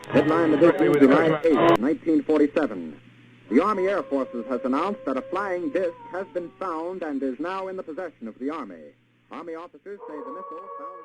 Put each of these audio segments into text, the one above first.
Headline edition, July 8, 1947. The Army Air Forces has announced that a flying disc has been found and is now in the possession of the Army. Army officers say the missile found...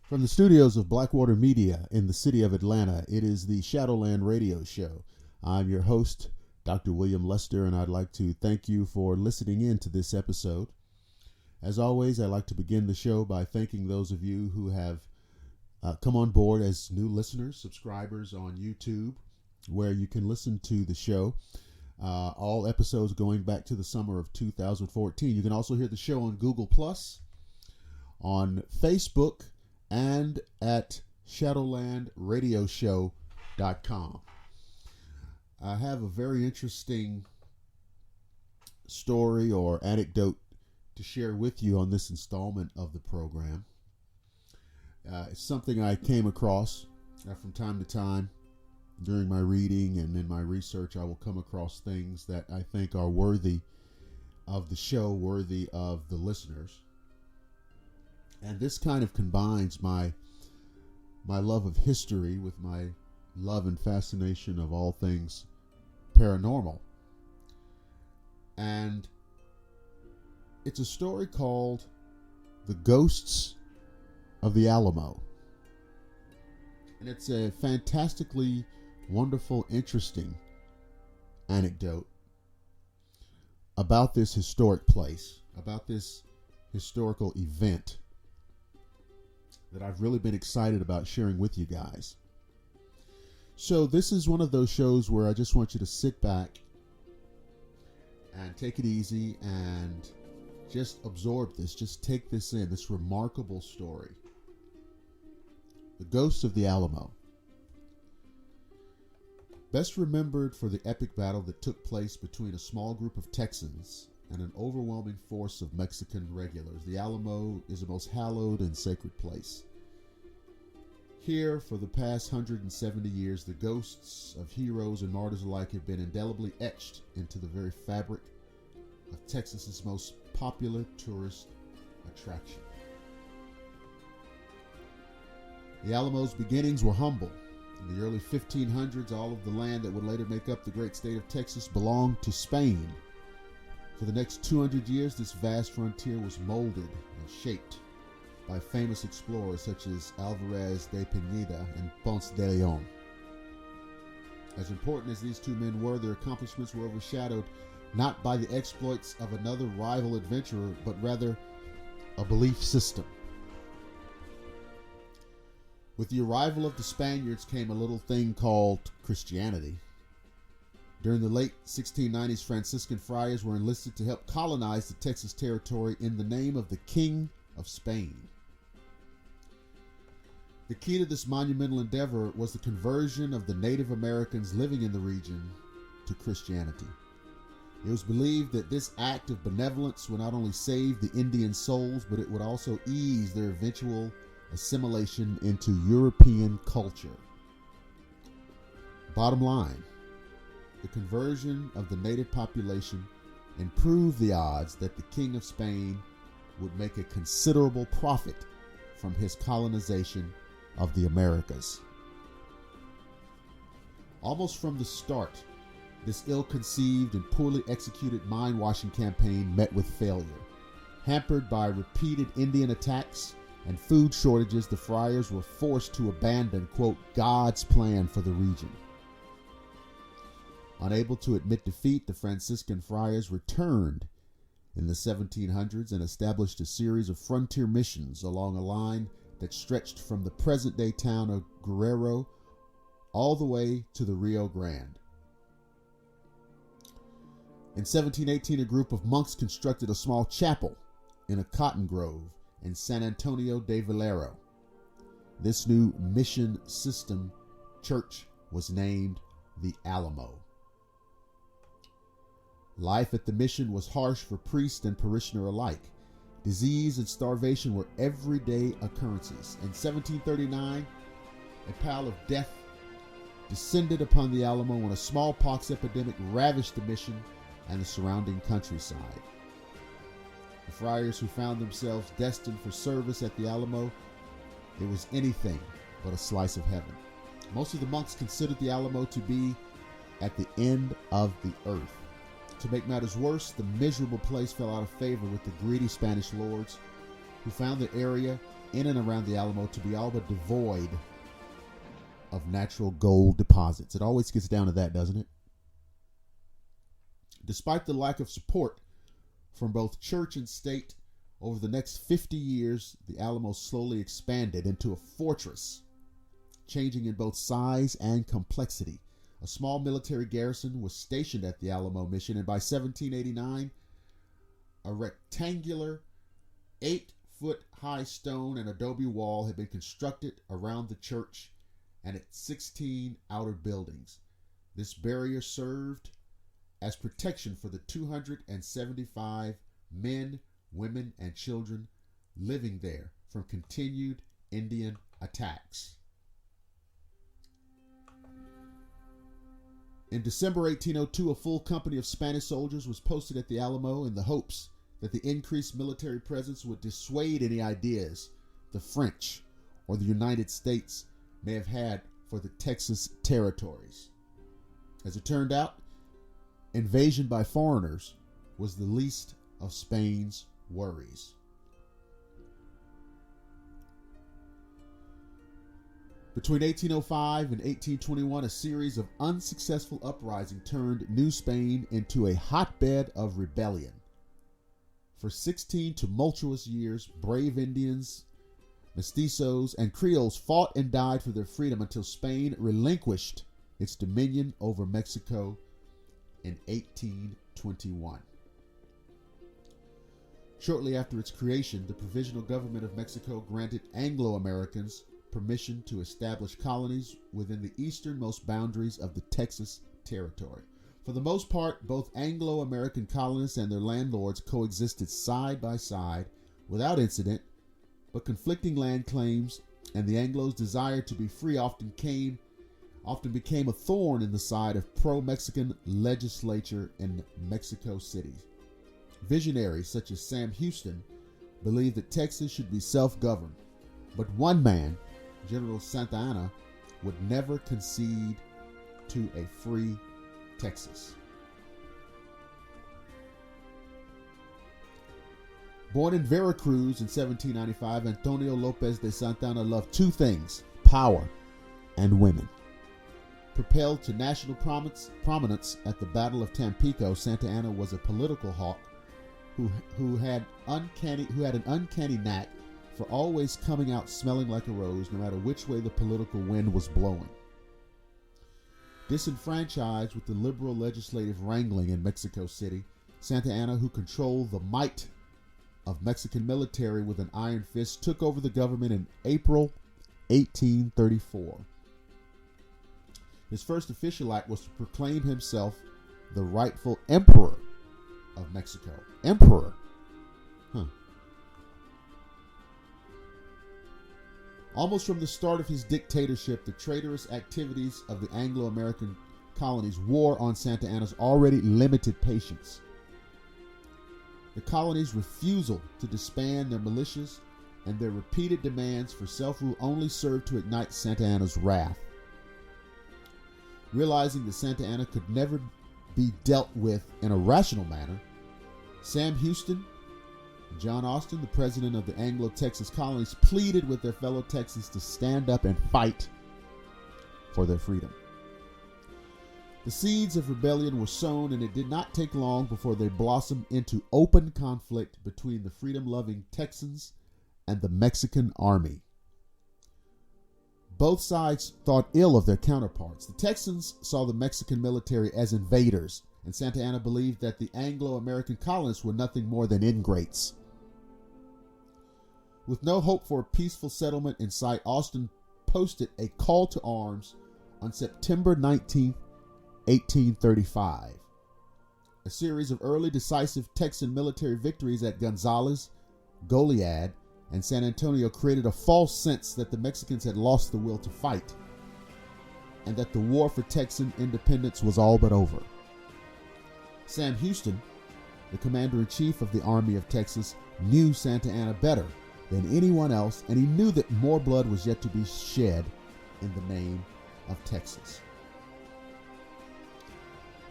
From the studios of Blackwater Media in the city of Atlanta, it is the Shadowland Radio Show. I'm your host, Dr. William Lester, and I'd like to thank you for listening in to this episode. As always, I'd like to begin the show by thanking those of you who have come on board as new listeners, subscribers on YouTube, where you can listen to the show. All episodes going back to the summer of 2014. You can also hear the show on Google+, on Facebook, and at shadowlandradioshow.com. I have a very interesting story or anecdote to share with you on this installment of the program. It's something I came across from time to time during my reading and in my research. I will come across things that I think are worthy of the show, worthy of the listeners. And this kind of combines my love of history with my love and fascination of all things paranormal. And it's a story called The Ghosts of the Alamo. And it's a fantastically wonderful, interesting anecdote about this historic place, about this historical event that I've really been excited about sharing with you guys. So this is one of those shows where I just want you to sit back and take it easy and just absorb this. Just take this in, this remarkable story. The Ghosts of the Alamo. Best remembered for the epic battle that took place between a small group of Texans and an overwhelming force of Mexican regulars, the Alamo is a most hallowed and sacred place. Here, for the past 170 years, the ghosts of heroes and martyrs alike have been indelibly etched into the very fabric of Texas's most popular tourist attraction. The Alamo's beginnings were humble. In the early 1500s, all of the land that would later make up the great state of Texas belonged to Spain. For the next 200 years, this vast frontier was molded and shaped by famous explorers such as Alvarez de Pineda and Ponce de Leon. As important as these two men were, their accomplishments were overshadowed not by the exploits of another rival adventurer, but rather a belief system. With the arrival of the Spaniards came a little thing called Christianity. During the late 1690s, Franciscan friars were enlisted to help colonize the Texas territory in the name of the King of Spain. The key to this monumental endeavor was the conversion of the Native Americans living in the region to Christianity. It was believed that this act of benevolence would not only save the Indian souls, but it would also ease their eventual assimilation into European culture. Bottom line, the conversion of the native population improved the odds that the King of Spain would make a considerable profit from his colonization of the Americas. Almost from the start, this ill-conceived and poorly executed mind-washing campaign met with failure. Hampered by repeated Indian attacks and food shortages, the friars were forced to abandon, quote, God's plan for the region. Unable to admit defeat, the Franciscan friars returned in the 1700s and established a series of frontier missions along a line that stretched from the present-day town of Guerrero all the way to the Rio Grande. In 1718, a group of monks constructed a small chapel in a cotton grove in San Antonio de Valero. This new mission system church was named the Alamo. Life at the mission was harsh for priest and parishioner alike. Disease and starvation were everyday occurrences. In 1739, a pall of death descended upon the Alamo when a smallpox epidemic ravaged the mission and the surrounding countryside. The friars who found themselves destined for service at the Alamo, it was anything but a slice of heaven. Most of the monks considered the Alamo to be at the end of the earth. To make matters worse, the miserable place fell out of favor with the greedy Spanish lords, who found the area in and around the Alamo to be all but devoid of natural gold deposits. It always gets down to that, doesn't it? Despite the lack of support from both church and state, over the next 50 years, the Alamo slowly expanded into a fortress, changing in both size and complexity. A small military garrison was stationed at the Alamo mission, and by 1789, a rectangular 8-foot-high stone and adobe wall had been constructed around the church and its 16 outer buildings. This barrier served as protection for the 275 men, women, and children living there from continued Indian attacks. In December 1802, a full company of Spanish soldiers was posted at the Alamo in the hopes that the increased military presence would dissuade any ideas the French or the United States may have had for the Texas territories. As it turned out, invasion by foreigners was the least of Spain's worries. Between 1805 and 1821, a series of unsuccessful uprisings turned New Spain into a hotbed of rebellion. For 16 tumultuous years, brave Indians, mestizos, and Creoles fought and died for their freedom until Spain relinquished its dominion over Mexico in 1821. Shortly after its creation, the Provisional Government of Mexico granted Anglo-Americans permission to establish colonies within the easternmost boundaries of the Texas territory. For the most part, both Anglo-American colonists and their landlords coexisted side by side without incident, but conflicting land claims and the Anglos' desire to be free often became a thorn in the side of pro-Mexican legislature in Mexico City. Visionaries such as Sam Houston believed that Texas should be self-governed, but one man, General Santa Anna, would never concede to a free Texas. Born in Veracruz in 1795, Antonio Lopez de Santa Anna loved two things: power and women. Propelled to national prominence at the Battle of Tampico, Santa Anna was a political hawk who had an uncanny knack for always coming out smelling like a rose, no matter which way the political wind was blowing. Disenfranchised with the liberal legislative wrangling in Mexico City, Santa Anna, who controlled the might of Mexican military with an iron fist, took over the government in April 1834. His first official act was to proclaim himself the rightful emperor of Mexico. Emperor. Almost from the start of his dictatorship, the traitorous activities of the Anglo-American colonies wore on Santa Anna's already limited patience. The colonies' refusal to disband their militias and their repeated demands for self-rule only served to ignite Santa Anna's wrath. Realizing that Santa Anna could never be dealt with in a rational manner, Sam Houston and John Austin, the president of the Anglo-Texas colonies, pleaded with their fellow Texans to stand up and fight for their freedom. The seeds of rebellion were sown, and it did not take long before they blossomed into open conflict between the freedom-loving Texans and the Mexican army. Both sides thought ill of their counterparts. The Texans saw the Mexican military as invaders, and Santa Anna believed that the Anglo-American colonists were nothing more than ingrates. With no hope for a peaceful settlement in sight, Austin posted a call to arms on September 19, 1835. A series of early decisive Texan military victories at Gonzales, Goliad, and San Antonio created a false sense that the Mexicans had lost the will to fight, and that the war for Texan independence was all but over. Sam Houston, the commander-in-chief of the Army of Texas, knew Santa Anna better than anyone else, and he knew that more blood was yet to be shed in the name of Texas.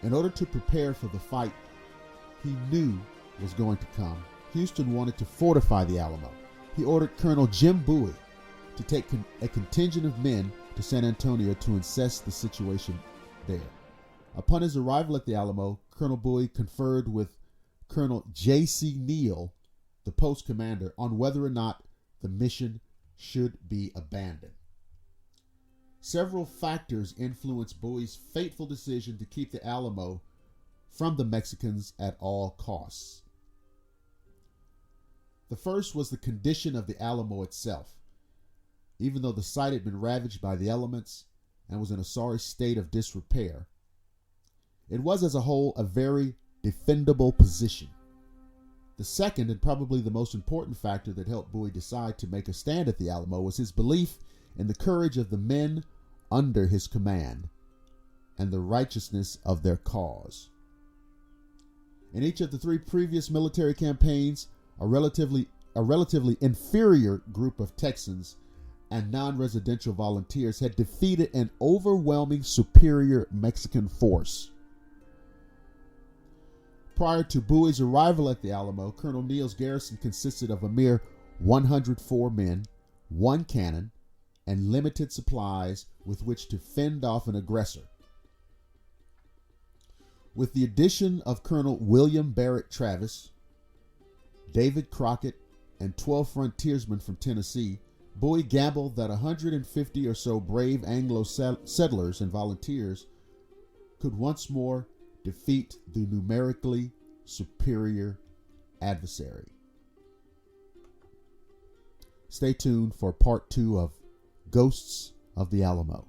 In order to prepare for the fight he knew was going to come, Houston wanted to fortify the Alamo. He ordered Colonel Jim Bowie to take a contingent of men to San Antonio to assess the situation there. Upon his arrival at the Alamo, Colonel Bowie conferred with Colonel J.C. Neal, the post commander, on whether or not the mission should be abandoned. Several factors influenced Bowie's fateful decision to keep the Alamo from the Mexicans at all costs. The first was the condition of the Alamo itself. Even though the site had been ravaged by the elements and was in a sorry state of disrepair, it was as a whole a very defendable position. The second, and probably the most important factor that helped Bowie decide to make a stand at the Alamo, was his belief in the courage of the men under his command and the righteousness of their cause. In each of the three previous military campaigns, a relatively inferior group of Texans and non-residential volunteers had defeated an overwhelming superior Mexican force. Prior to Bowie's arrival at the Alamo, Colonel Neal's garrison consisted of a mere 104 men, 1 cannon, and limited supplies with which to fend off an aggressor. With the addition of Colonel William Barrett Travis, David Crockett, and 12 frontiersmen from Tennessee, Bowie gambled that 150 or so brave Anglo settlers and volunteers could once more defeat the numerically superior adversary. Stay tuned for part 2 of Ghosts of the Alamo.